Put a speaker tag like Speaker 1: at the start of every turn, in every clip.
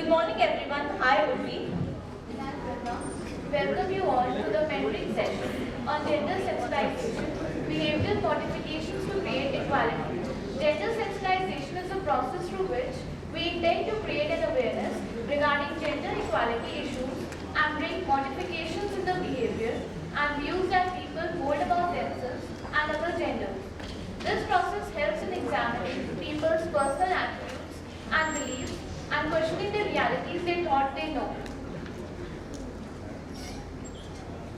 Speaker 1: Good morning everyone. Hi Urvi.
Speaker 2: Welcome you all to the mentoring session on gender sensitization, behavioral modifications to create equality. Gender sensitization is a process through which we intend to create an awareness regarding gender equality issues and bring modifications in the behavior and views that people hold about themselves and other genders. This process helps in examining people's personal attributes and beliefs and questioning the realities they thought they know.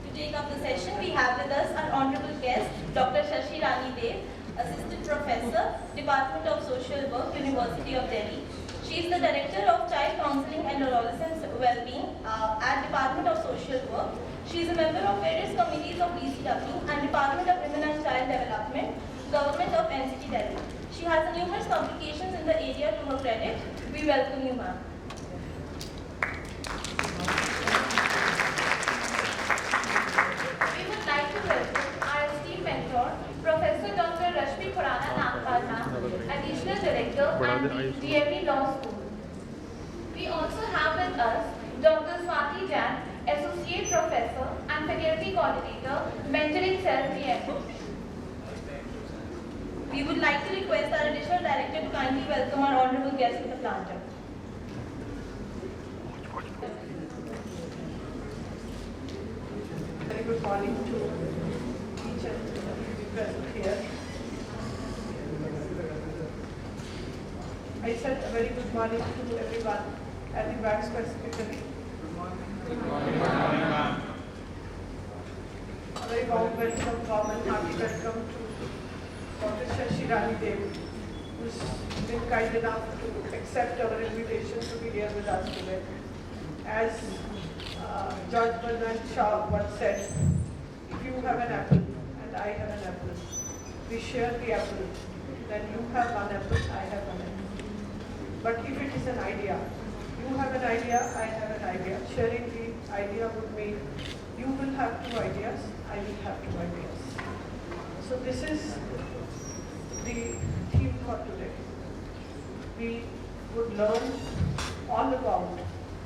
Speaker 1: To take up the session, we have with us our honorable guest, Dr. Shashi Rani Dev, Assistant Professor, Department of Social Work, University of Delhi. She is the Director of Child Counseling and Adolescent Wellbeing at Department of Social Work. She is a member of various committees of DCW and Department of Women and Child Development, Government of NCT Delhi. She has numerous publications in the area to her credit. We welcome you, ma'am.
Speaker 2: We would like to welcome our esteemed mentor, Professor Dr. Rashmi Khurana Nagpal ma'am, Additional Director and DME Law School. We also have with us Dr. Swati Jain, Associate Professor and Faculty Coordinator, Mentoring Cell, DME.
Speaker 1: We would like to request our Additional Director to kindly welcome our honorable guest with a planter.
Speaker 3: Very good morning to each and every present here. I said a very good morning to everyone at the back specifically. Good morning, ma'am. A very warm welcome, warm and hearty welcome to Dr. Shashi Rani Dev, who's been kind enough to accept our invitation to be here with us today. As George Bernard Shaw once said, if you have an apple and I have an apple, we share the apple, then you have one apple, I have one apple. But if it is an idea, you have an idea, I have an idea, sharing the idea would mean you will have two ideas, I will have two ideas. So this is the theme for today. We would learn all about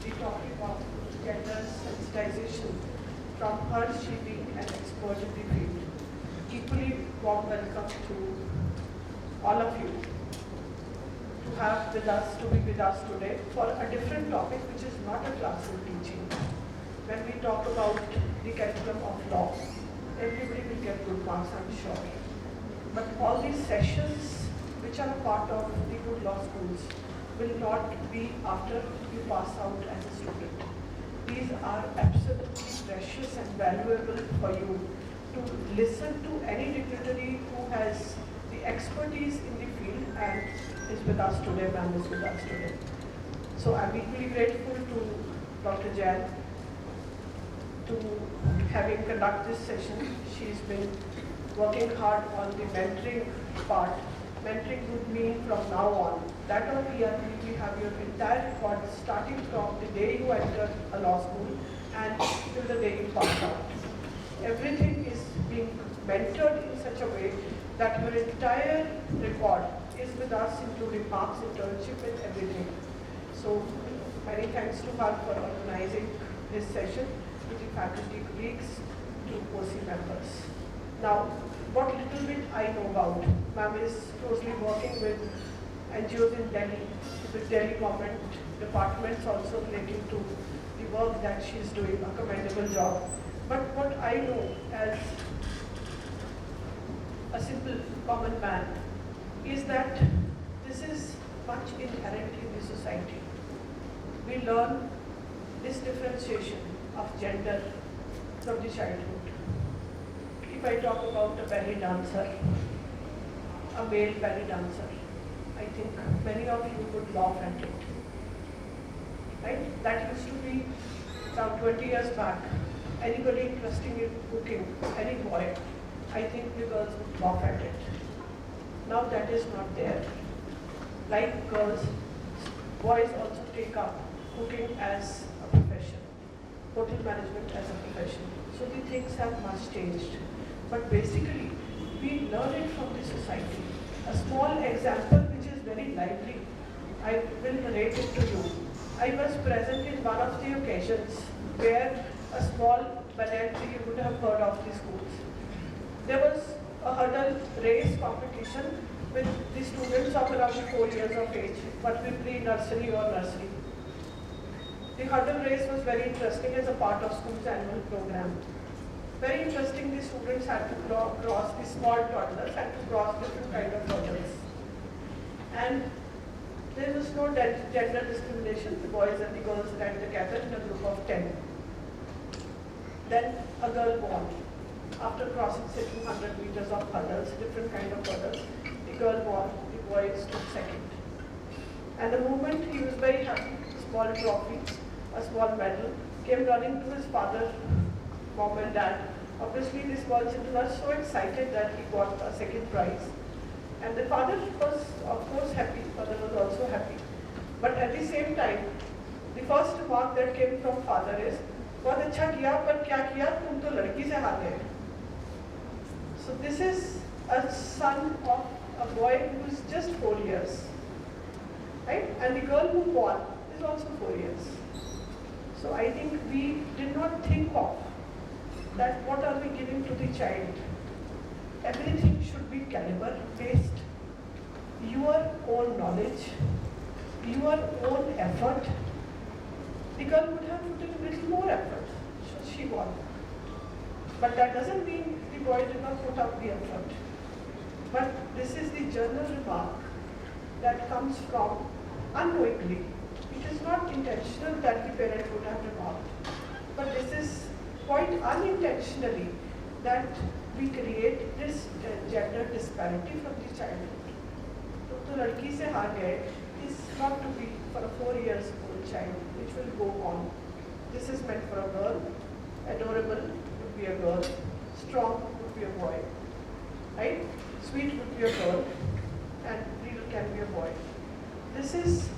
Speaker 3: the topic of gender sensitization from her, she being an expert in the field. Equally warm welcome to all of you to be with us today for a different topic which is not a classroom teaching. When we talk about the curriculum of law, everybody will get good marks, I'm sure. But all these sessions which are a part of the good law schools will not be after you pass out as a student. These are absolutely precious and valuable for you to listen to any dignitary who has the expertise in the field and is with us today, ma'am is with us today. So I'm equally grateful to Dr. Jain to having conducted this session. She's been working hard on the mentoring part. Mentoring would mean from now on, that or ERP, we have your entire record starting from the day you enter a law school and till the day you pass out. Everything is being mentored in such a way that your entire record is with us, including marks, internship and everything. So many thanks to her for organizing this session, to the faculty colleagues, to OC members. Now, what little bit I know about, ma'am is closely working with NGOs in Delhi, with Delhi government departments also relating to the work that she is doing, a commendable job. But what I know as a simple common man is that this is much inherent in the society. We learn this differentiation of gender from the childhood. If I talk about a belly dancer, a male belly dancer, I think many of you would laugh at it. Right? That used to be around 20 years back. Anybody interested in cooking, any boy, I think the girls would laugh at it. Now that is not there. Like girls, boys also take up cooking as a profession, hotel management as a profession. So the things have much changed. But basically, we learn it from the society. A small example which is very lively, I will narrate it to you. I was present in one of the occasions where a small ballet you would have heard of the schools. There was a hurdle race competition with the students of around 4 years of age, but we pre-nursery or nursery. The hurdle race was very interesting as a part of school's annual program. Very interesting, the students had to cross, the small toddlers had to cross different kind of hurdles. And there was no gender discrimination. The boys and the girls ran together in a group of 10. Then a girl won. After crossing say 200 meters of hurdles, different kind of hurdles, the girl won, the boy stood second. And the moment he was very happy, a small trophy, a small medal, came running to his father, mom and dad. Obviously the small children are so excited that he got a second prize. And the father was of course happy, mother was also happy. But at the same time, the first remark that came from father is, बहुत अच्छा किया पर क्या किया तुम तो लड़की से हार गए. So this is a son of a boy who is just 4 years, right? And the girl who won is also 4 years. So I think we did not think of that what are we giving to the child. Everything should be caliber based, your own knowledge, your own effort. The girl would have put in a little more effort, so she won. But that doesn't mean the boy did not put up the effort. But this is the general remark that comes from unknowingly. It is not intentional that the parent would have remarked, but this is quite unintentionally that we create this gender disparity from the childhood. तो लड़की से हार गए is not to be for a 4 years old child, which will go on. This is meant for a girl. Adorable would be a girl. Strong would be a boy. Right? Sweet would be a girl. And little can be a boy. This is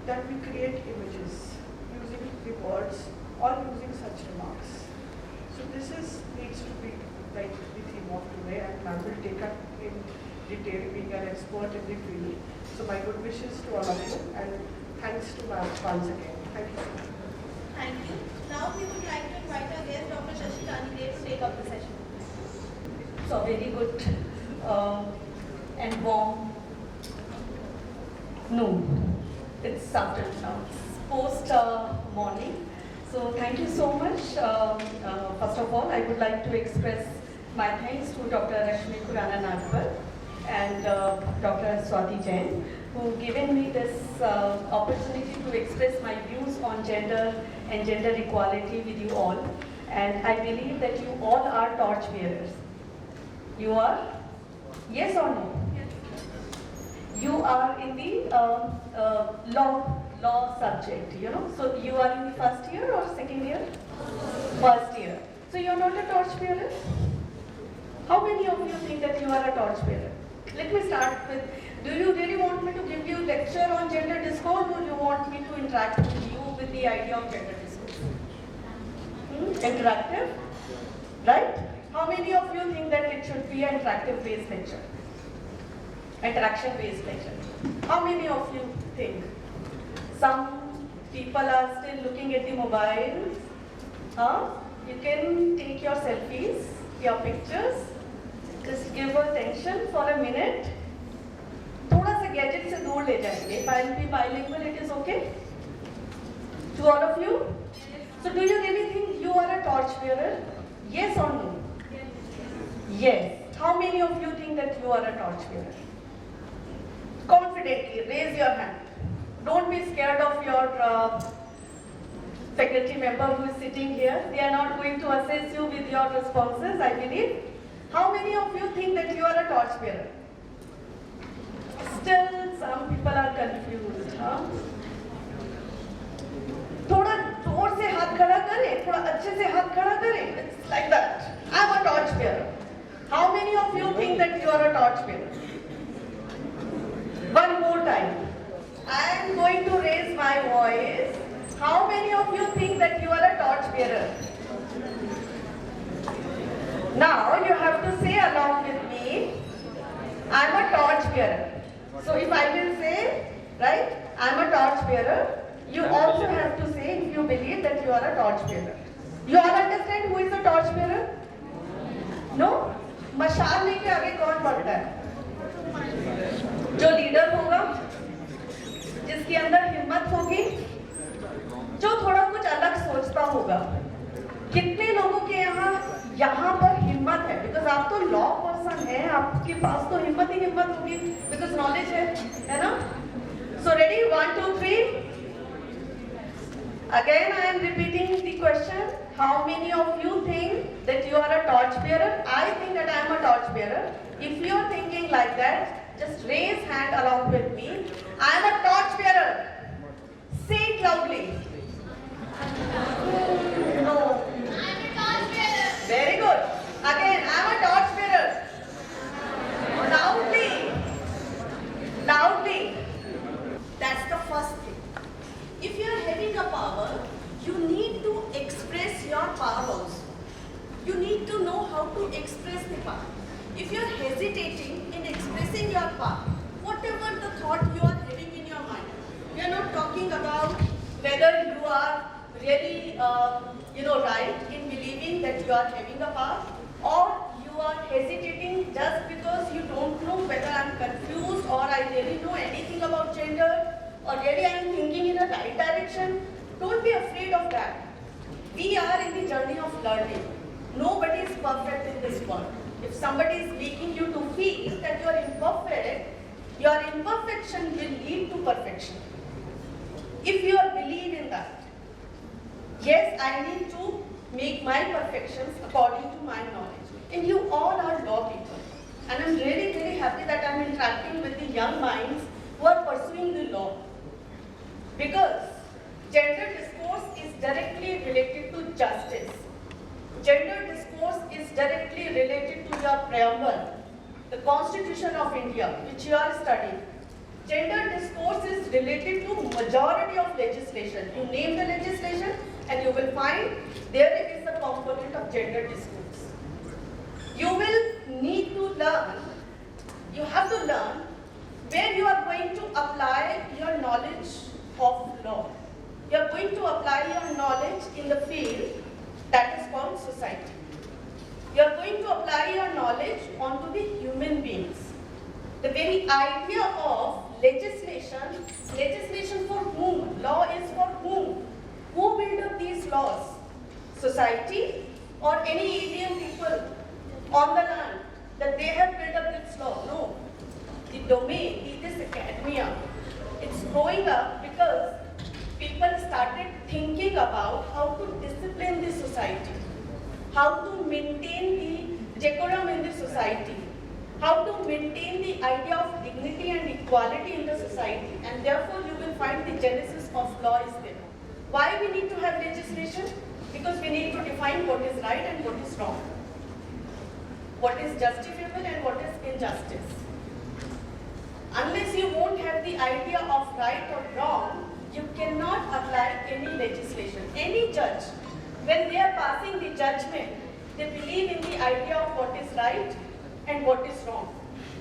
Speaker 3: that we create images using the words or using such remarks. So this needs to be like the theme of today, and I will take up in detail, being an expert in the field. So my good wishes to all of you, and thanks to ma'am once again. Thank you.
Speaker 1: Thank you. Now we would like to invite our guest, Dr. Shashi Rani Dev, to take up the session.
Speaker 4: So very good and warm noon. It's afternoon now. It's post morning. So thank you so much. First of all, I would like to express my thanks to Dr. Rashmi Khurana Nagpal and Dr. Swati Jain, who given me this opportunity to express my views on gender and gender equality with you all. And I believe that you all are torch bearers. You are? Yes or no? Yes. You are in the law subject, you know. So you are in the first year or second year? First year. So you are not a torch bearer? How many of you think that you are a torch bearer? Let me start with, do you really want me to give you a lecture on gender discourse, or do you want me to interact with you with the idea of gender discourse? Interactive? Right? How many of you think that it should be an interactive based lecture? Interaction based lecture. How many of you think? Some people are still looking at the mobiles. You can take your selfies, your pictures. Just give attention for a minute. थोड़ा सा gadget से दूर ले जाएंगे. If I'll be bilingual, it is okay? To all of you? So do you really think you are a torch bearer? Yes or no? Yes. How many of you think that you are a torch bearer? Confidently, raise your hand. Don't be scared of your faculty member who is sitting here. They are not going to assess you with your responses, I believe. How many of you think that you are a torch bearer? Still, some people are confused. थोड़ा जोर से हाथ खड़ा करें, थोड़ा अच्छे से हाथ खड़ा करें. It's like that. I'm a torch bearer. How many of you think that you are a torch bearer? One more time. I am going to raise my voice. How many of you think that you are a torch bearer? Now you have to say along with me, I am a torch bearer. So if I will say, right, I am a torch bearer, You also have to say if you believe that you are a torchbearer. You all understand who is a torchbearer? No? मशाल लेके आगे कौन बढ़ता है? जो leader होगा, जिसके अंदर हिम्मत होगी, जो थोड़ा कुछ अलग सोचता होगा. कितने लोगों के यहाँ पर हिम्मत है? बिकॉज आप तो लॉ पर्सन हैं, आपके पास तो हिम्मत ही हिम्मत होगी, बिकॉज नॉलेज है ना? So ready, 1 2 3. Again, I am repeating the question. How many of you think that you are a torchbearer? I think that I am a torchbearer. If you are thinking like that, just raise hand along with me. I am a torchbearer. Say it loudly. No.
Speaker 2: I am a torchbearer.
Speaker 4: Very good. Again, I am a torchbearer. Loudly. Loudly. That's the first thing. If you are having a power, you need to express your power also. You need to know how to express the power. If you are hesitating in expressing your power, whatever the thought you are having in your mind, we are not talking about whether you are really, right in believing that you are having a power, or you are hesitating just because you don't know whether I am confused or I really know anything about gender, or really I am thinking in a right direction. Don't be afraid of that. We are in the journey of learning. Nobody is perfect in this world. If somebody is making you to feel that you are imperfect, your imperfection will lead to perfection. If you believe in that, yes, I need to make my perfections according to my knowledge. And you all are law people. And I'm really, really happy that I'm interacting with the young minds who are pursuing the law. Because gender discourse is directly related to justice. Gender discourse is directly related to your preamble, the Constitution of India, which you are studying. Gender discourse is related to majority of legislation. You name the legislation and you will find there is a component of gender discourse. You will need to learn, you have to learn where you are going to apply your knowledge of law. You are going to apply your knowledge in the field that is called society. You are going to apply your knowledge onto the human beings. The very idea of legislation, legislation for whom? Law is for whom? Who build up these laws? Society or any alien people on the land that they have built up this law? No. The domain, this academia, it's growing up because people started thinking about how to discipline the society, how to maintain the decorum in the society, how to maintain the idea of dignity and equality in the society, and therefore you will find the genesis of law is there. Why we need to have legislation? Because we need to define what is right and what is wrong, what is justifiable and what is injustice. Unless you won't have the idea of right or wrong, you cannot apply any legislation. Any judge, when they are passing the judgment, they believe in the idea of what is right and what is wrong.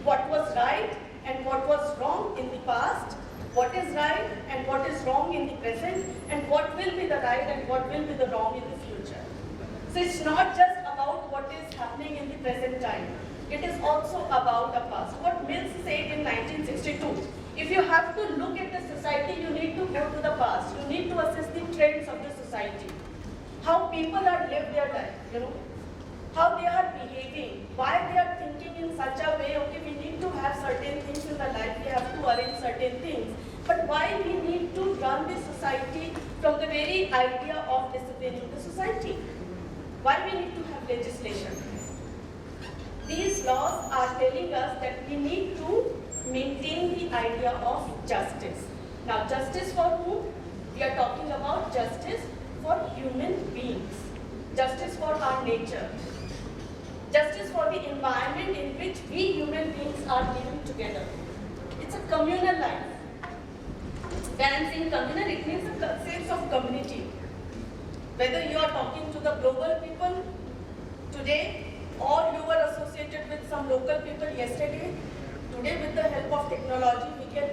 Speaker 4: What was right and what was wrong in the past, what is right and what is wrong in the present, and what will be the right and what will be the wrong in the future. So it's not just about what is happening in the present time. It is also about the past. What Mills said in 1962, if you have to look at the society, you need to go to the past. You need to assess the trends of the society. How people are lived their life, how they are behaving, why they are thinking in such a way, okay, we need to have certain things in the life, we have to arrange certain things. But why we need to run the society from the very idea of disciplining the society? Why we need to have legislation? These laws are telling us that we need to maintain the idea of justice. Now, justice for whom? We are talking about justice for human beings, justice for our nature, justice for the environment in which we human beings are living together. It's a communal life. When I'm saying communal, it means a sense of community. Whether you are talking to the global people today, or you were associated with some local people yesterday, today with the help of technology, we can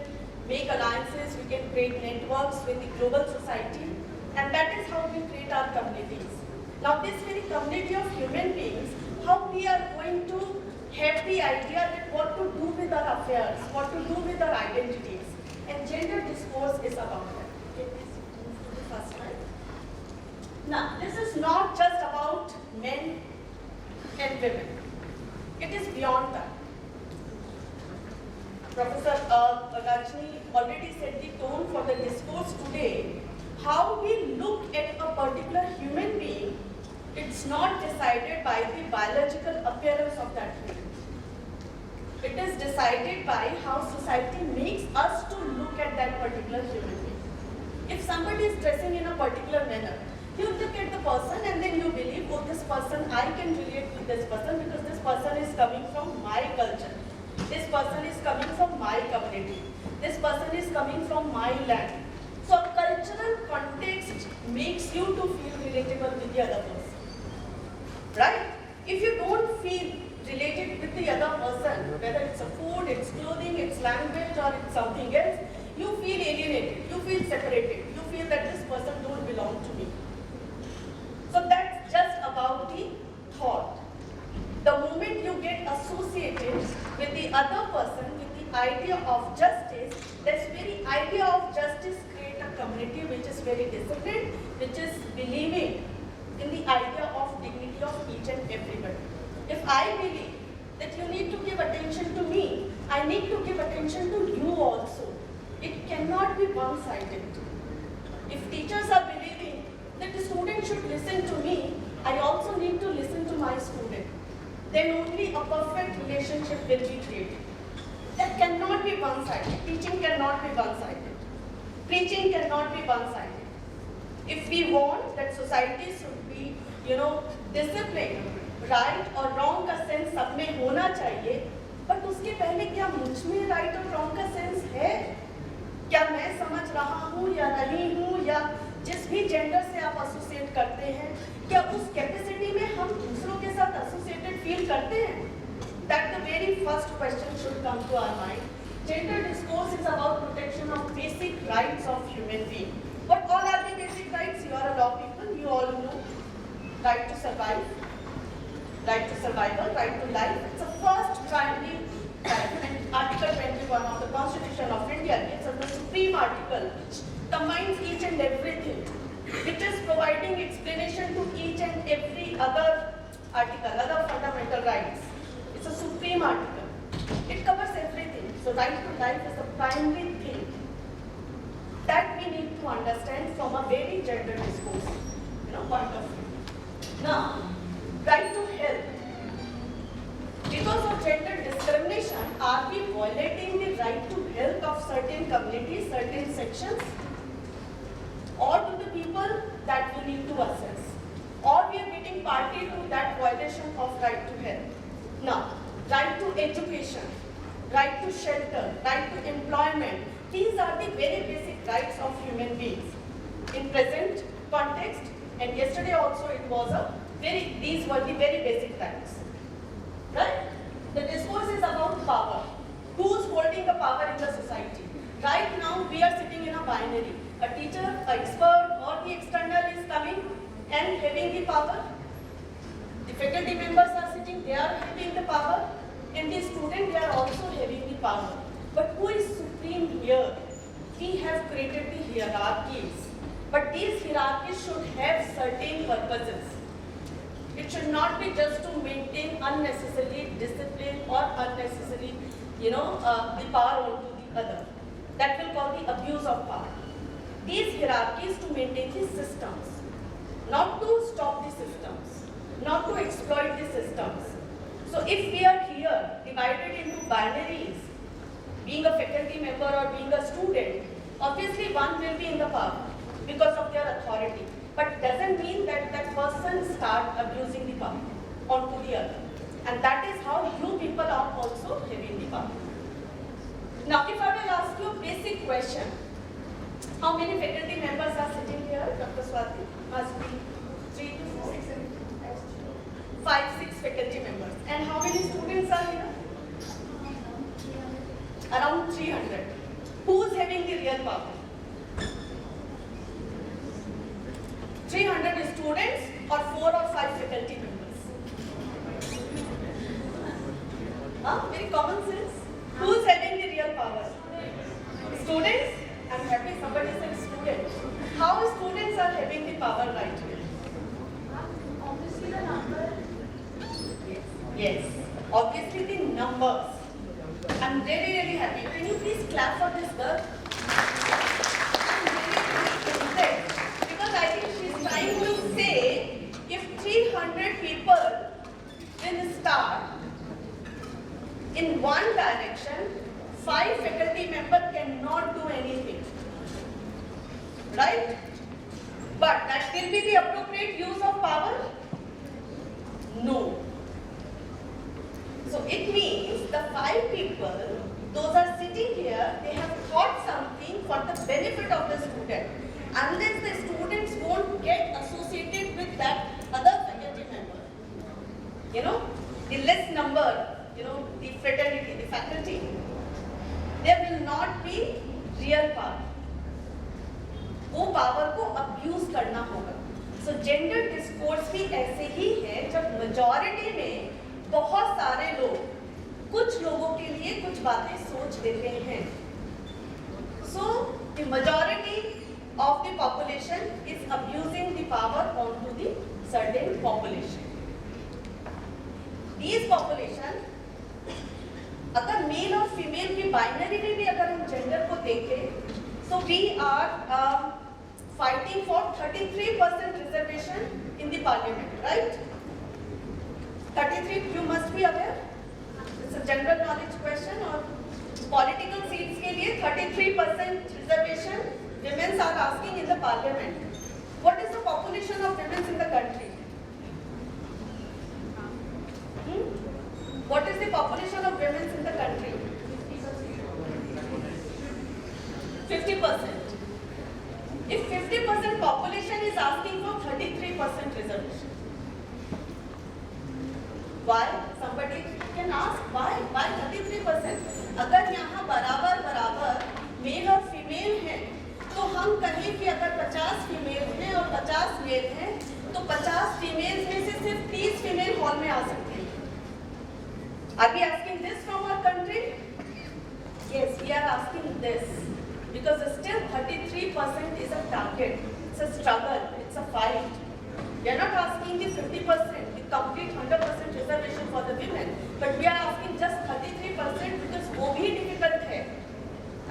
Speaker 4: make alliances, we can create networks with the global society, and that is how we create our communities. Now this very community of human beings, how we are going to have the idea that what to do with our affairs, what to do with our identities, and gender discourse is about that. Okay, please move to the first slide. Now, this is not just about men and women. It is beyond that. Professor Rajni already set the tone for the discourse today. How we look at a particular human being, it's not decided by the biological appearance of that human. It is decided by how society makes us to look at that particular human being. If somebody is dressing in a particular manner, you look at the person and then you believe, oh, this person, I can relate with this person because this person is coming from my culture. This person is coming from my community. This person is coming from my land. So cultural context makes you to feel relatable with the other person. Right? If you don't feel related with the other person, whether it's a food, it's clothing, it's language, or it's something else, you feel alienated, you feel separated, you feel that this person don't belong to me. So that's just about the thought. The moment you get associated with the other person, with the idea of justice, this very idea of justice creates a community which is very disciplined, which is believing in the idea of dignity of each and everybody. If I believe that you need to give attention to me, I need to give attention to you also. It cannot be one-sided. If teachers are believing that the student should listen to me, I also need to listen to my student. Then only a perfect relationship will be created. That cannot be one-sided. Teaching cannot be one-sided. Preaching cannot be one-sided. If we want that society should be, disciplined, right or wrong का sense सब में होना चाहिए, but उसके पहले क्या मुझ में राइट और रॉन्ग का सेंस है? क्या मैं समझ रहा हूँ या नहीं हूँ, या जिस भी जेंडर से आप एसोसिएट करते हैं, क्या उस कैपेसिटी में हम दूसरों के साथ एसोसिएटेड फील करते हैं? That the very first question should come to our mind. Gender discourse is about protection of basic rights of human being. What all are the basic rights? You are a law people, you all know. Right to survive, right to survival, right to life. It's a first primary right. And Article 21 of the Constitution of India, it's the supreme article, combines each and everything, which is providing explanation to each and every other article, other fundamental rights. It's a supreme article. It covers everything. So right to life is the primary thing that we need to understand from a very gender discourse, point of view. Now, right to health. Because of gender discrimination, are we violating the right to health of certain communities, certain sections? Or to the people that we need to assess? Or we are getting party to that violation of right to health? Now, right to education, right to shelter, right to employment. These are the very basic rights of human beings. In present context, and yesterday also it was these were the very basic rights. Right? The discourse is about power. Who's holding the power in the society? Right now we are sitting in a binary. A teacher, an expert, or the external is coming and having the power. The faculty members are sitting, they are having the power. And the student, they are also having the power. But who is supreme here? We have created the hierarchies. But these hierarchies should have certain purposes. It should not be just to maintain unnecessarily discipline or unnecessarily, the power onto the other. That will call the abuse of power. These hierarchies to maintain the systems, not to stop the systems, not to exploit the systems. So if we are here divided into binaries, being a faculty member or being a student, obviously one will be in the power because of their authority. But doesn't mean that that person start abusing the power onto the other. And that is how you people are also having the power. Now, if I will ask you a basic question, how many faculty members are sitting here, Dr. Swati? Must be 3 to 4, 5, 6 faculty members. And how many students are here? Around 300. Who's having the real power? 300 students or 4 or 5 faculty members? Very common sense. Who's having the real power? Students? I'm happy somebody said students. How students are having the power right now?
Speaker 2: Obviously the number.
Speaker 4: Yes, obviously the numbers. I'm really happy. Can you please clap for this girl? I'm really impressed because I think she's trying to say if 300 people will start in one direction, 5 faculty members cannot do anything. Right? But that will be the appropriate use of power? No. So it means the 5 people, those are sitting here, they have thought something for the benefit of the student. Unless the students won't get associated with that other faculty member. You know, the less number, you know, the fraternity, the faculty, there will not be real power. वो power को abuse करना होगा. सो gender discourse भी ऐसे ही है जब majority में बहुत सारे लोग कुछ लोगों के लिए कुछ बातें सोच देते हैं. So the majority of the population is abusing the power on to the certain population. This population अगर मेल और फीमेल की बाइनरी में भी अगर हम जेंडर को देखें, so we are fighting for 33% reservation in the parliament, right? 33, you must be aware. It's a general knowledge question. और political seats के लिए 33% reservation women are asking in the parliament. What is the population of women in the country? What is the population of women in the country? 50%. If 50% population is asking for 33% reservation, why? Somebody can ask why? Why 33%? अगर यहाँ बराबर mail और female हैं, तो हम कहें कि अगर 50 फीमेल हैं और 50 मेल हैं, तो 50 फीमेल में से सिर्फ 30 फीमेल हॉल में आ सकते हैं. Are we asking this from our country? Yes, we are asking this. Because still 33% is a target, it's a struggle, it's a fight. We are not asking the 50%, the complete 100% reservation for the women, but we are asking just 33% because वो भी difficult है.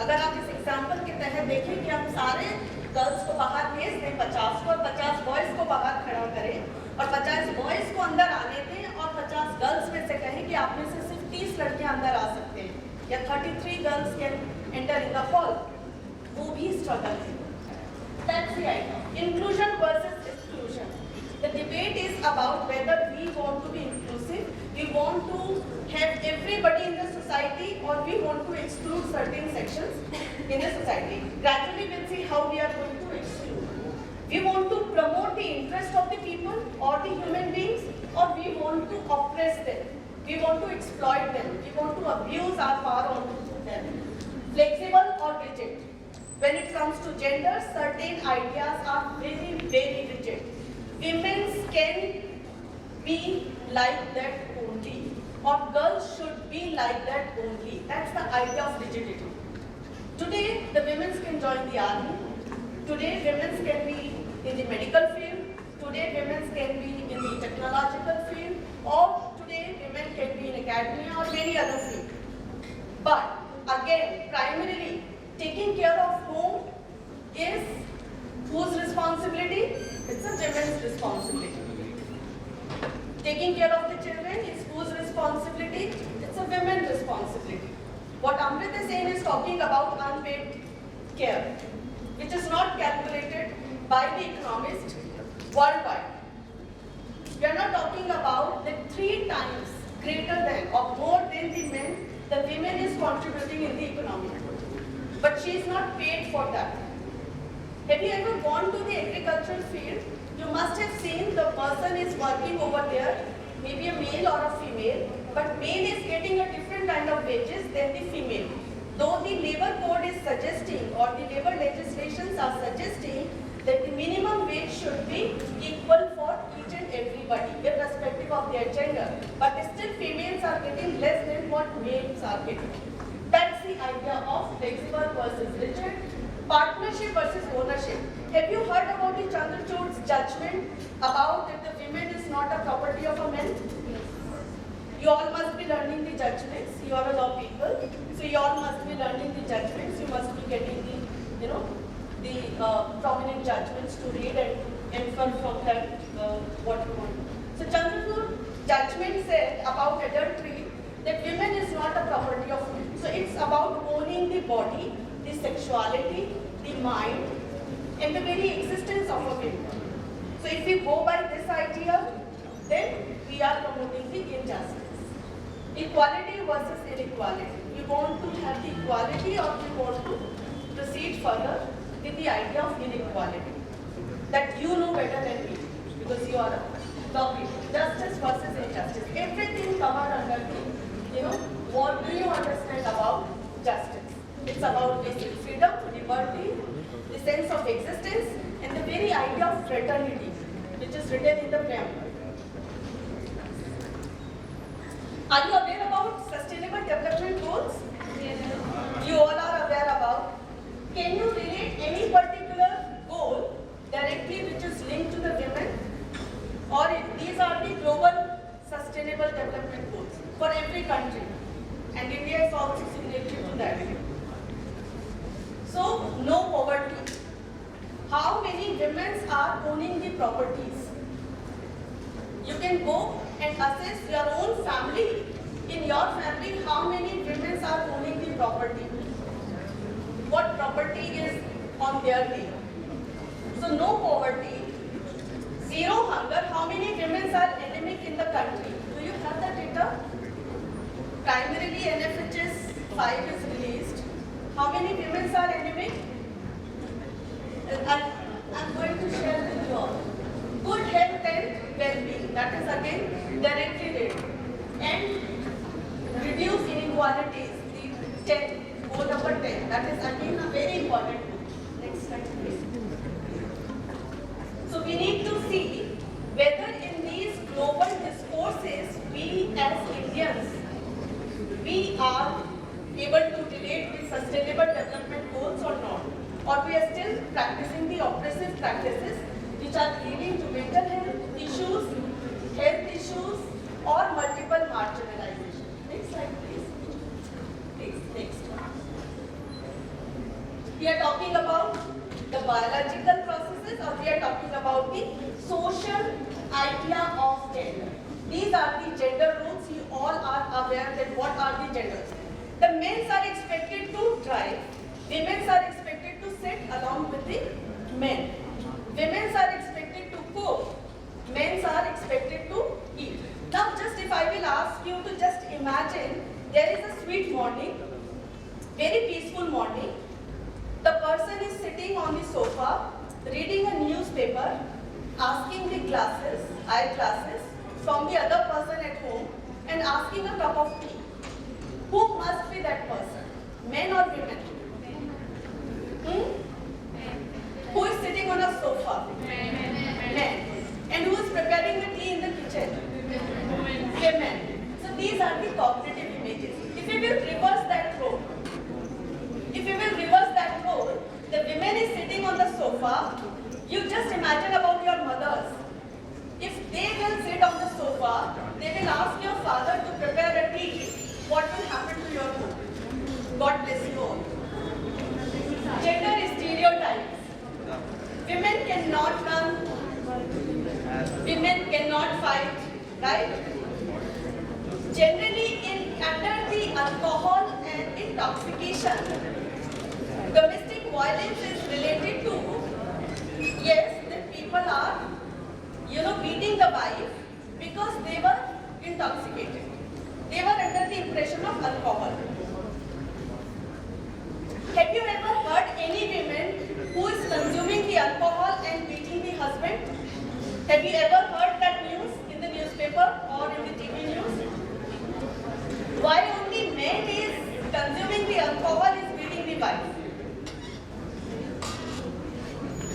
Speaker 4: अगर आप इस example के तहत देखें कि हम सारे गर्ल्स को बाहर भेज दें 50 को और 50 बॉयज़ को बाहर खड़ा करें और 50 बॉयज़ को अंदर आने दें और 50 गर्ल्स में से कहें कि आप में से सिर्फ 30 लड़कियां अंदर आ सकते हैं या 33 girls can enter in the hall, वो भी स्ट्रगल है. That's the idea. Inclusion versus exclusion. The debate is about whether we want to be inclusive, we want to have everybody in the society, or we want to exclude certain sections in the society. Gradually we'll see how we are going to exclude. We want to promote the interest of the people or the human beings, or we want to oppress them. We want to exploit them. We want to abuse our power onto them. Flexible or rigid. When it comes to gender, certain ideas are very rigid. Women can be like that only, or girls should be like that only. That's the idea of rigidity. Today, the women can join the army. Today, women can be in the medical field. Today, women can be in the technological field. Or today, women can be in academia or many other fields. But again, primarily, taking care of home is whose responsibility? It's a women's responsibility. Taking care of the children is whose responsibility? It's a women's responsibility. What Amrit Sen is talking about unpaid care, which is not calculated by the economists worldwide. We are not talking about the 3 times greater than or more than the men, the women is contributing in the economy. But she is not paid for that. Have you ever gone to the agricultural field? You must have seen the person is working over there, maybe a male or a female, but male is getting a different kind of wages than the female. Though the labor code is suggesting or the labor legislations are suggesting that the minimum wage should be equal for each and everybody, irrespective of their gender. But still females are getting less than what males are getting. That's the idea of flexible versus rigid, partnership versus ownership. Have you heard about the Chandrachud's judgment about that the women is not a property of a man? You all must be learning the judgments. You are a law people, so you all must be learning the judgments. You must be getting the, the prominent judgments to read and infer from that what you want. So Chandrachud's judgment said about adultery that women is not a property of men. So it's about owning the body, the sexuality, the mind, and the very existence of a woman. So if we go by this idea, then we are promoting the injustice. Equality versus inequality. You want to have the equality or you want to proceed further with the idea of inequality. That you know better than me because you are a law people. Justice versus injustice. Everything covered under the, what do you understand about justice? It's about basic freedom, liberty, the sense of existence, and the very idea of fraternity, which is written in the preamble. Are you aware about Sustainable Development Goals? Yes. You all are aware about. Can you relate any particular goal directly which is linked to the women? Or these are the global Sustainable Development Goals for every country. And India is also related to that. So, no poverty. How many women are owning the properties? You can go and assess your own family. In your family, how many women are owning the property? What property is on their name? So no poverty, zero hunger. How many women are anemic in the country? Do you have the data? Primarily NFHS 5 is released. How many women are anemic? I'm going to share with you all. Good health and well-being, that is again directly related. And reduce inequalities, the 10, goal number 10, that is again a very important goal. Next slide please. So we need to see whether in these global discourses, we as Indians, we are able to relate with sustainable development goals or not. Or we are still practicing the oppressive practices which are leading to mental health issues, or multiple marginalization. Next slide, please. Next. We are talking about the biological processes, or we are talking about the social idea of gender. These are the gender roles. You all are aware that what are the genders. The men are expected to drive. Women are expected to sit along with the men. Women are expected to cook. Men are expected to eat. Now just if I will ask you to just imagine there is a sweet morning, very peaceful morning. The person is sitting on the sofa, reading a newspaper, asking the eyeglasses from the other person at home and asking a cup of tea. Who must be that person? Men or women? Who is sitting on a sofa? Men. And who is preparing the tea in the kitchen? Women. So these are the cognitive images. If we will reverse that role, the women is sitting on the sofa. You just imagine about your mothers. If they will sit on the sofa, they will ask your father to prepare a tea. What will happen to your home? God bless you all. Gender stereotypes. Women cannot run. Women cannot fight. Right? Generally, under the alcohol and intoxication, domestic violence is related to, yes, that people are, beating the wife because they were intoxicated. They were under the impression of alcohol. Have you ever heard any women who is consuming the alcohol and beating the husband? Have you ever heard that news in the newspaper or in the TV news? Why only men is consuming the alcohol is beating the wife?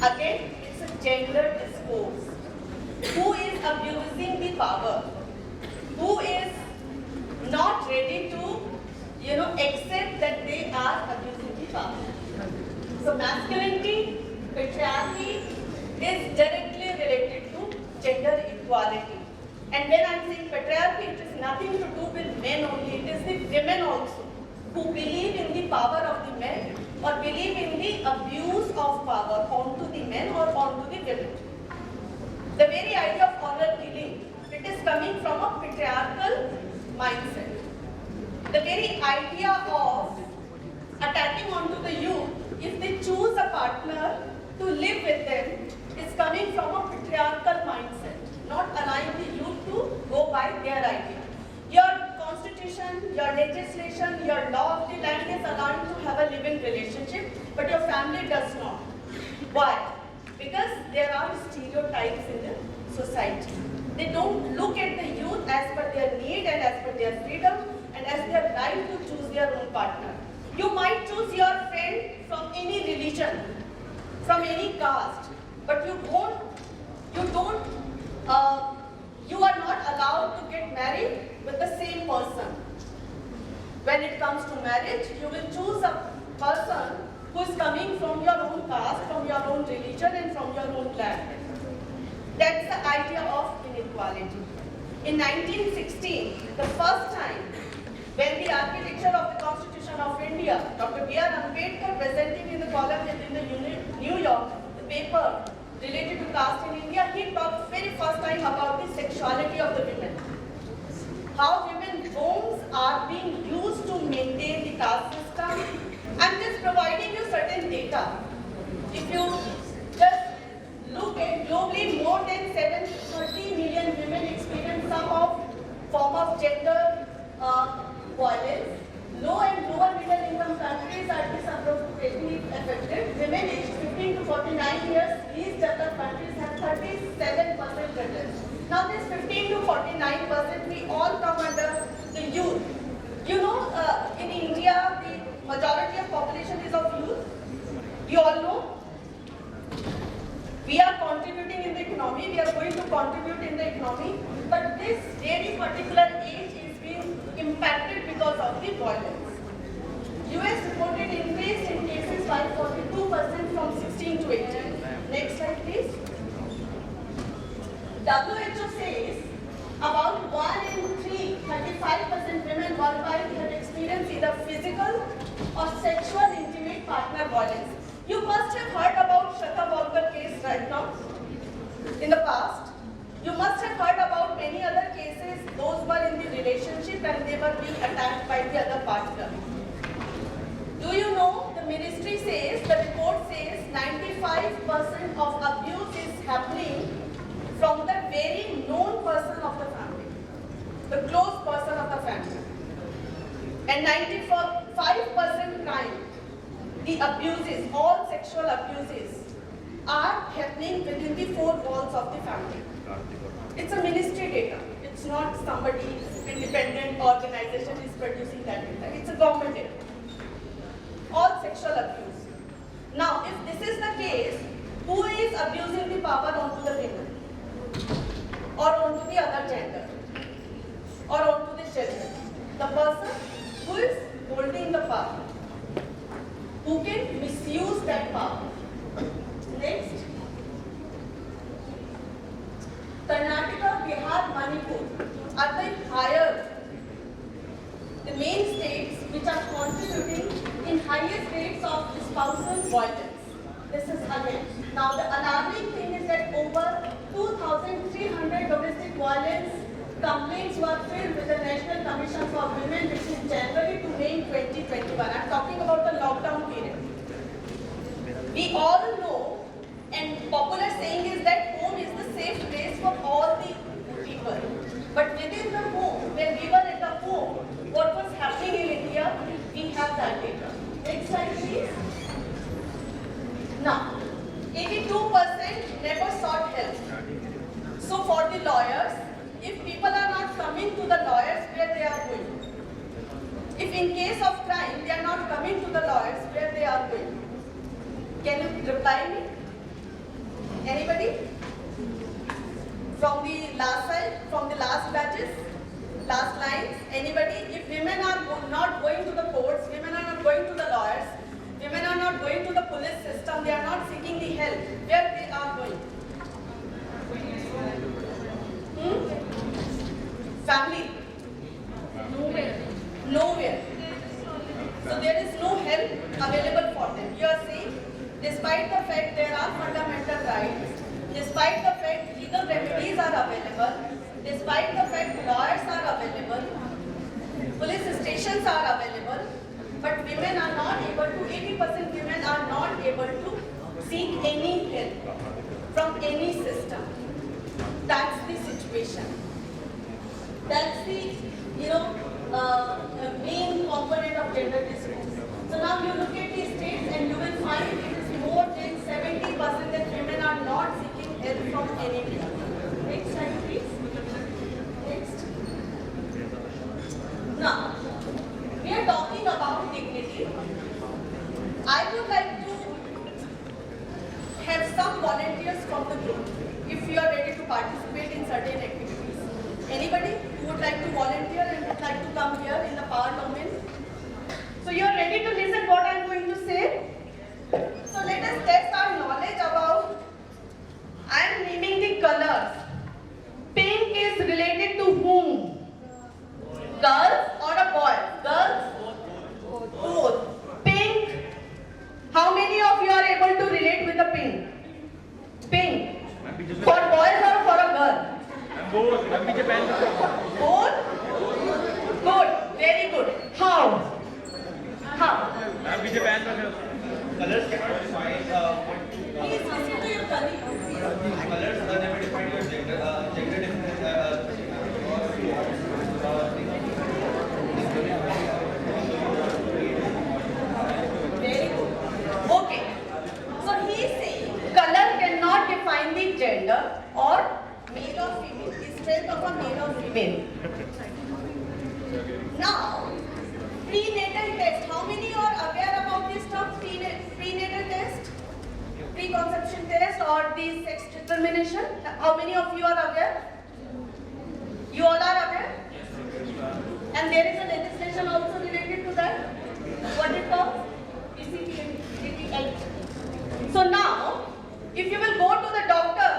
Speaker 4: Again, it's a gender discourse. Who is abusing the power? Who is not ready to, accept that they are abusing the power? So masculinity, patriarchy is directly related to gender equality. And when I'm saying patriarchy, it is nothing to do with men only, it is the women also who believe in the power of the men or believe in the abuse of power onto the men or onto the women. The very idea of honor killing, it is coming from a patriarchal mindset. The very idea of attacking onto the youth if they choose a partner to live with them is coming from a patriarchal mindset, not allowing the youth to go by their idea. Your constitution, your legislation, your law of the land is allowing to have a living relationship, but your family does not. Why? Because there are stereotypes in the society. They don't look at the youth as per their need and as per their freedom and as their right to choose their own partner. You might choose your friend from any religion, from any caste, but you are not allowed to get married with the same person. When it comes to marriage, you will choose a person who is coming from your own caste, from your own religion and from your own land. That's the idea of inequality. In 1916, the first time when the architecture of the Constitution of India, Dr. B.R. Ambedkar presenting in the column in the New York, the paper related to caste in India, he talked very first time about the sexuality of the women. How women's wombs are being used to maintain the caste system. I'm just providing you certain data. If you just look at globally, more than 730 million women experience some form of gender violence. Low and lower middle income countries are disproportionately affected. Women aged 15 to 49 years, least developed countries have 37% prevalence. Now this 15 to 49%, we all come under the youth. In India, the majority of population is of youth. You all know. We are contributing in the economy, we are going to contribute in the economy, but this very particular age is being impacted because of the violence. US reported increase in cases by 42% from 16 to 18. Next slide please. WHO says about 1 in 3, 35% women worldwide have experienced either physical or sexual intimate partner violence. You must have heard about Shata Walker case right now, in the past. You must have heard about many other cases, those were in the relationship and they were being attacked by the other partner. Do you know, the ministry says, the report says 95% of abuse is happening from the very known person of the family, the close person of the family. And 95% crime, the abuses, all sexual abuses are happening within the four walls of the family. It's a ministry data. It's not somebody's independent organization is producing that data. It's a government data. All sexual abuse. Now, if this is the case, who is abusing the power onto the women? Or onto the other gender? Or onto the children? The person who is holding the power. Who can misuse that power. Next. Karnataka, Bihar, Manipur are the main states which are contributing in highest rates of spousal violence. This is again. Now the alarming thing is that over 2,300 domestic violence complaints were filed with the National Commission for Women between January to May 2021. I'm talking about the lockdown period. We all know, and popular saying is that home is the safe place for all the people. But within the home, when we were at the home, what was happening in India, we have that data. Next slide please. Now, 82% never sought help. So for the lawyers, if people are not coming to the lawyers, where they are going? If in case of crime, they are not coming to the lawyers, where they are going? Can you reply me? Anybody? From the last side, from the last batches, last lines, anybody? If women are not going to the courts, women are not going to the lawyers, women are not going to the police system, they are not seeking the help, where they are going? Family? Nowhere. Nowhere. So there is no help available for them. You are saying, despite the fact there are fundamental rights, despite the fact legal remedies are available, despite the fact lawyers are available, police stations are available, but women are not able to, 80% women are not able to seek any help from any system. That's the situation. That's the, main component of gender discourse. So now you look at these states and you will find it is more than 70% that women are not seeking help from anybody. Next slide, please. Next. Now, we are talking about dignity. I would like to have some volunteers from the group if you are ready to participate in certain activities. Anybody who would like to volunteer and would like to come here in the power domain? So you are ready to listen what I am going to say? So let us test our knowledge about, I am naming the colors. Pink is related to whom? Girls or a boy? Girls? Both. Pink. How many of you are able to relate with the pink? Pink. For boys or for a girl?
Speaker 5: Both.
Speaker 4: Both? Good. Very good. How? How?
Speaker 5: Colors cannot define
Speaker 4: Please listen to your colleague.
Speaker 5: colors never define your gender. Gender
Speaker 4: Very good. Okay. So he is saying color cannot define the gender or male or female, the strength of a male or female. Now, prenatal test. How many are aware about this term? Prenatal test? Preconception test or the sex determination? How many of you are aware? You all are aware? And there is a legislation also related to that. What is called? PCPA. So now, if you will go to the doctor,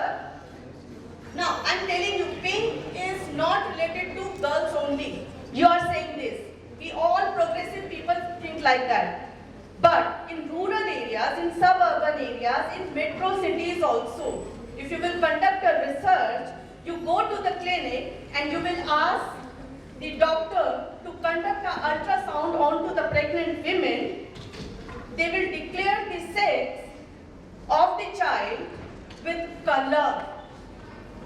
Speaker 4: now I am telling you, pink is not related to girls only. You are saying this. We all progressive people think like that. But in rural areas, in suburban areas, in metro cities also, if you will conduct a research, you go to the clinic and you will ask the doctor to conduct an ultrasound onto the pregnant women. They will declare the sex of the child with color.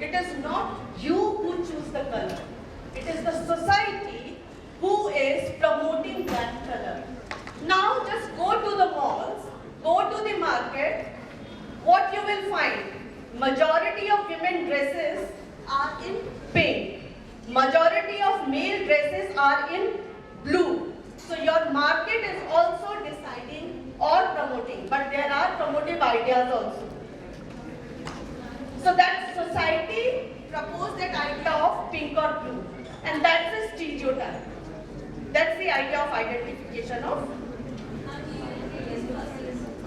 Speaker 4: It is not you who choose the color. It is the society who is promoting that color. Now just go to the malls, go to the market, what you will find? Majority of women dresses are in pink. Majority of male dresses are in blue. So your market is also deciding or promoting, but there are promotive ideas also. So that society proposed that idea of pink or blue, and that's a stereotype. That's the idea of identification of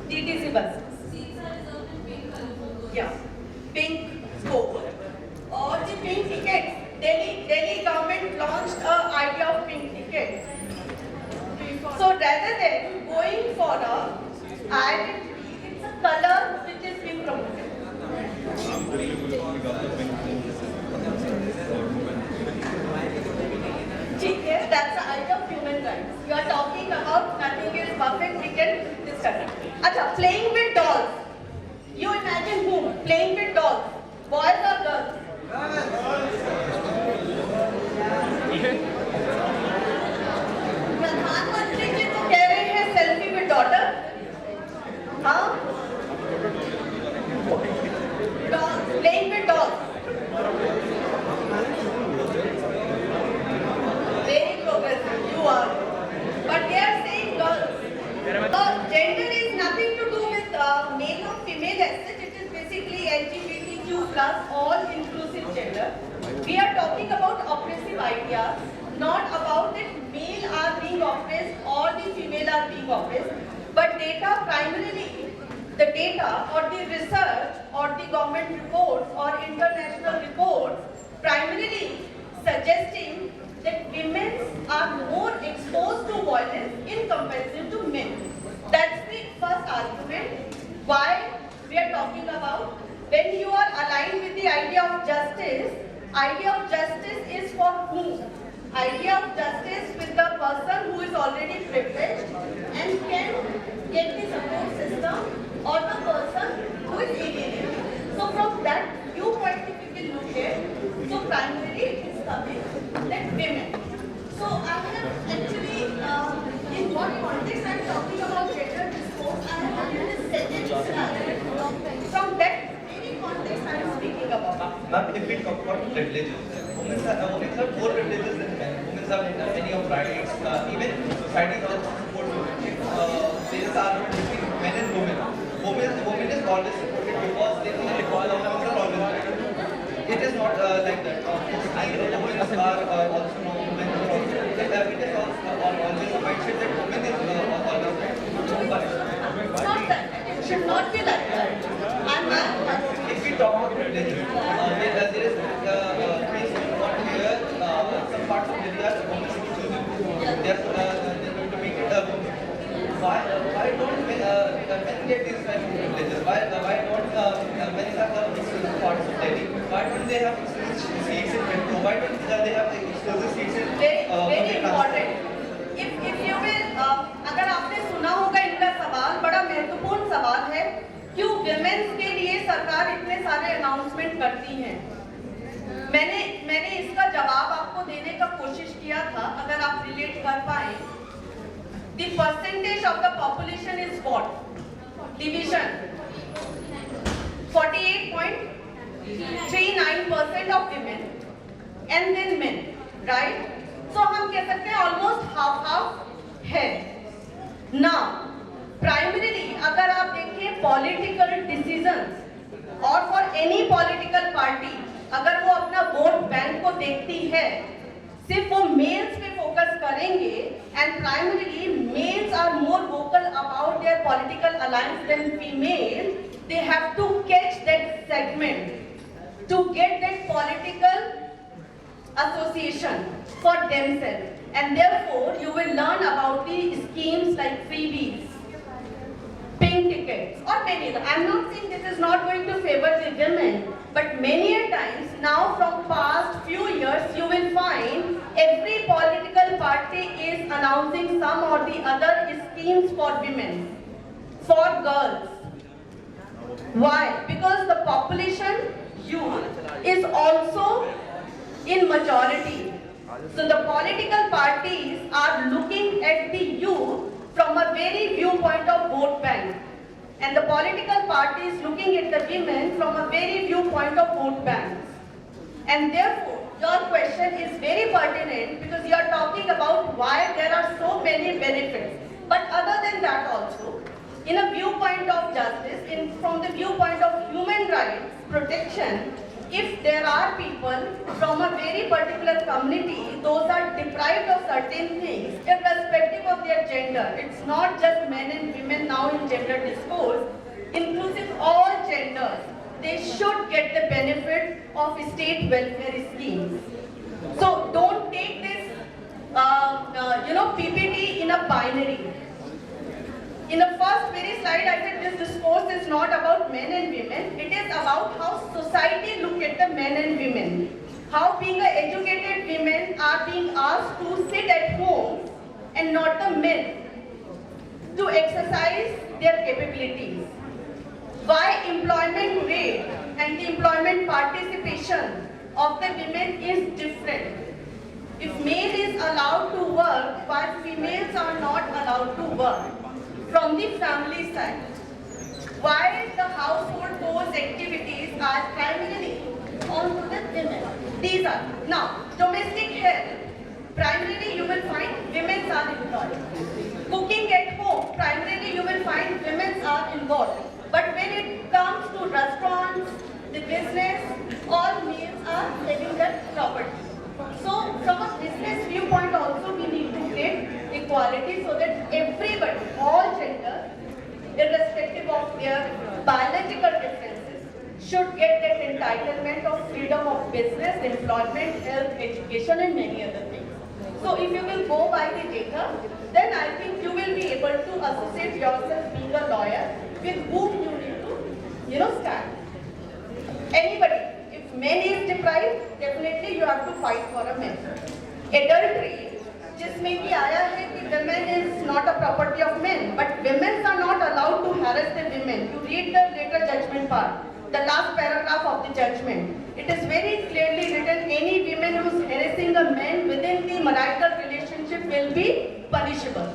Speaker 4: DTC buses. Yeah, pink scope or the pink ticket. Delhi government launched an idea of pink ticket. So rather than going for a identity, it's a color which is being promoted. Okay, that's the idea of human rights. You are talking about nothing is perfect, we can discuss it. Acha, playing with dolls. You imagine whom? Playing with dolls. Boys or girls? प्रधानमंत्री जी तो कह रहे हैं selfie with daughter. हाँ? Dolls, playing with dolls. Very progressive, you are. But they are saying girls. So gender is nothing to do with male or female as such. It is basically LGBTQ plus all inclusive gender. We are talking about oppressive ideas, not about that male are being oppressed or the female are being oppressed, but data primarily, the data or the research or the government reports or international reports primarily suggesting that women are more exposed to violence in comparison to men. That's the first argument why we are talking about. When you are aligned with the idea of justice is for whom? Idea of justice with the person who is already privileged and can get the support system or the person who is alienated. So from that viewpoint if you will look at, so primarily it is coming that women. So I have actually, in what context I am talking about gender discourse, I have given a sentence from that very context I am speaking about.
Speaker 5: Ma'am, if we talk about privileges, women have more privileges than men. Women have many of rights. Even society also supports women. There are between men and women. Women is always supported because they think women are always right. It is not like that. Women are also wrong. Men are also right. It is also always a mindset that women is always right.
Speaker 4: It's not that. It should not be like that.
Speaker 5: If we talk about privileges, there is case not here. Some parts of India are women choosing. They are going to make it a woman. Why don't men get these kind of privileges? Why don't men have exclusive parts of Delhi? Why don't they have exclusive seats in metro? Why don't they have exclusive seats in
Speaker 4: very important. If you will, अगर आपने सुना होगा इनका सवाल बड़ा महत्वपूर्ण सवाल है, क्यों विमेंस के लिए सरकार इतने सारे अनाउंसमेंट करती है? मैंने इसका जवाब आपको देने का कोशिश किया था, अगर आप रिलेट कर पाए. The percentage of the population is what? Division. 48.39% of women and then men, right? So हम कह सकते हैं almost half है. Now, primarily अगर आप देखिए political decisions और for any political party अगर वो अपना वोट बैंक को देखती है, सिर्फ वो मेल्स पे फोकस करेंगे and primarily males are more vocal about their political alliance than females, they have to catch that segment to get that political association for themselves, and therefore you will learn about the schemes like freebies, pink tickets or many other. I am not saying this is not going to favor the women, but many a times now from past few years you will find every political party is announcing some or the other schemes for women, for girls. Why? Because the population youth is also in majority. So the political parties are looking at the youth from a very viewpoint of vote bank, and the political parties looking at the women from a very viewpoint of vote banks. And therefore, your question is very pertinent because you are talking about why there are so many benefits. But other than that also, in a viewpoint of justice, from the viewpoint of human rights protection, if there are people from a very particular community, those are deprived of certain things, irrespective of their gender. It's not just men and women now in gender discourse, inclusive all genders. They should get the benefit of state welfare schemes. So don't take this, PPT in a binary. In the first very slide, I said this discourse is not about men and women. It is about how society look at the men and women. How being educated women are being asked to sit at home and not the men to exercise their capabilities. Why employment rate and the employment participation of the women is different. If male is allowed to work while females are not allowed to work. From the family side, why the household chores activities are primarily onto the women. These are, now, domestic help, primarily you will find women are employed. Cooking at home, primarily you will find women are involved. But when it comes to restaurants, property. So from a business viewpoint also we need to create equality so that everybody, all gender, irrespective of their biological differences, should get that entitlement of freedom of business, employment, health, education and many other things. So if you will go by the data, then I think you will be able to associate yourself being a lawyer with whom you need to, stand. Anybody, if men is deprived, definitely you have to fight for a man. Adultery, जिसमें कि आया है कि women is not a property of men, but women are not allowed to harass the women. You read the later judgment part, the last paragraph of the judgment. It is very clearly written, any woman who is harassing a man within the marital relationship will be punishable.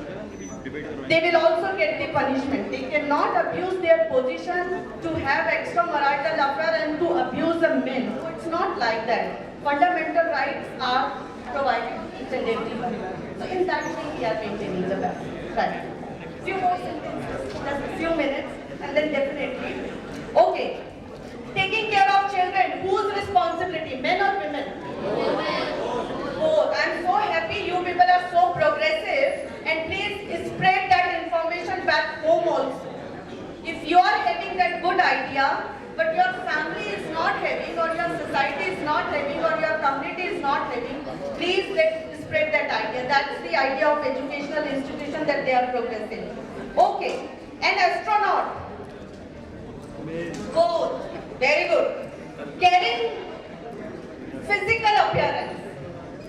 Speaker 4: They will also get the punishment. They cannot abuse their position to have extramarital affair and to abuse a man. So it's not like that. Fundamental rights are provided to each and everyone. So in that way we are maintaining the balance. Right. Few more sentences, just a few minutes, and then definitely. Okay. Taking care of children, whose responsibility? Men or women? Both. I'm so happy you people are so progressive, and please spread that information back home also. If you are having that good idea, but your family is not having, or your society is not having, or your community is not having, please spread that idea. That's the idea of educational institution, that they are progressive. Okay. An astronaut. Both. Very good. Caring physical appearance.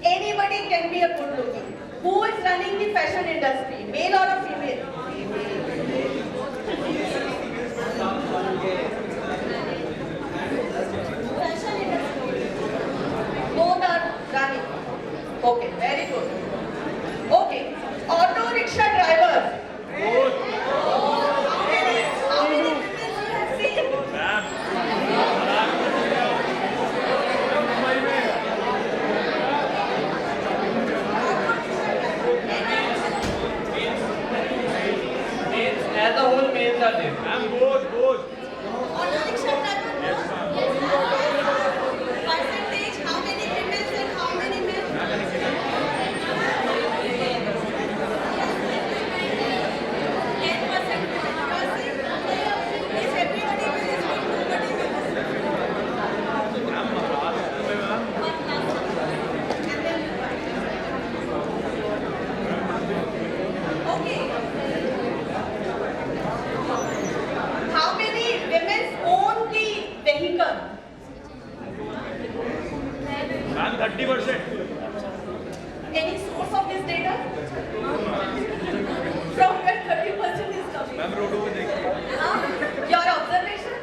Speaker 4: Anybody can be a good looking. Who is running the fashion industry? Male or a female? Fashion industry. Both are running. Okay, very good. Okay. Auto rickshaw drivers. How many women you have seen?
Speaker 5: As a whole, males are there.
Speaker 6: I'm both.
Speaker 1: Auto rickshaw driver? Yes. Percentage, how many women and how many men? 10%. If everybody will speak, nobody will listen. One last one. And then okay. How many women own the vehicle?
Speaker 6: I'm 30%.
Speaker 1: Any source of this data? From where 30% is coming?
Speaker 6: I'm road over there.
Speaker 1: Your observation?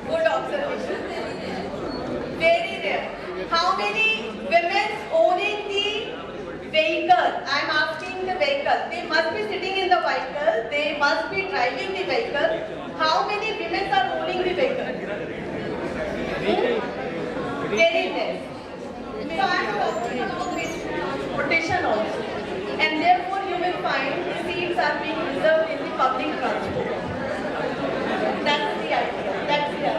Speaker 1: Good observation. Very rare. How many women owning the vehicle? I am asking the vehicle. They must be sitting in the vehicle. They must be driving the vehicle. How many women are owning the vehicle? Very less. So I am talking about this transportation also. And therefore you will find the seats are being reserved in the public transport. That's the idea. That's the idea.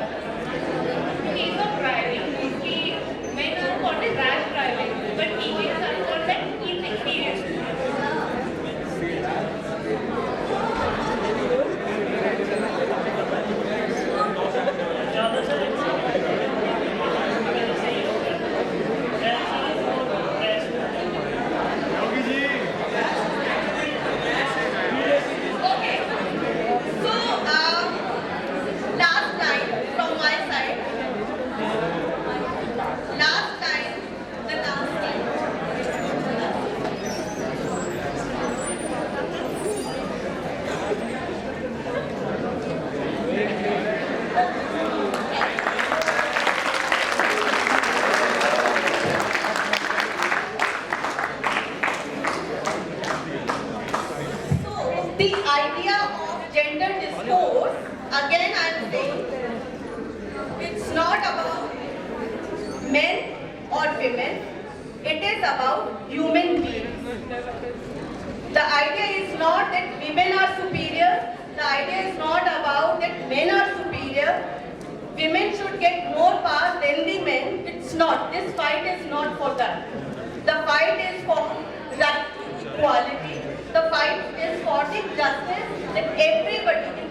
Speaker 2: In case of driving, we men are called as rash driving, but females are called as inexperienced.
Speaker 1: Okay. So, last line from my side. Last line, the last line. So, the idea of gender discourse, again I am saying, it's not about men or women, it is about human beings. The idea is not that women are superior, the idea is not about that men are superior, women should get more power than the men, it's
Speaker 4: It's not. This fight is not for that. The fight is for right to equality. The fight is for the justice that everybody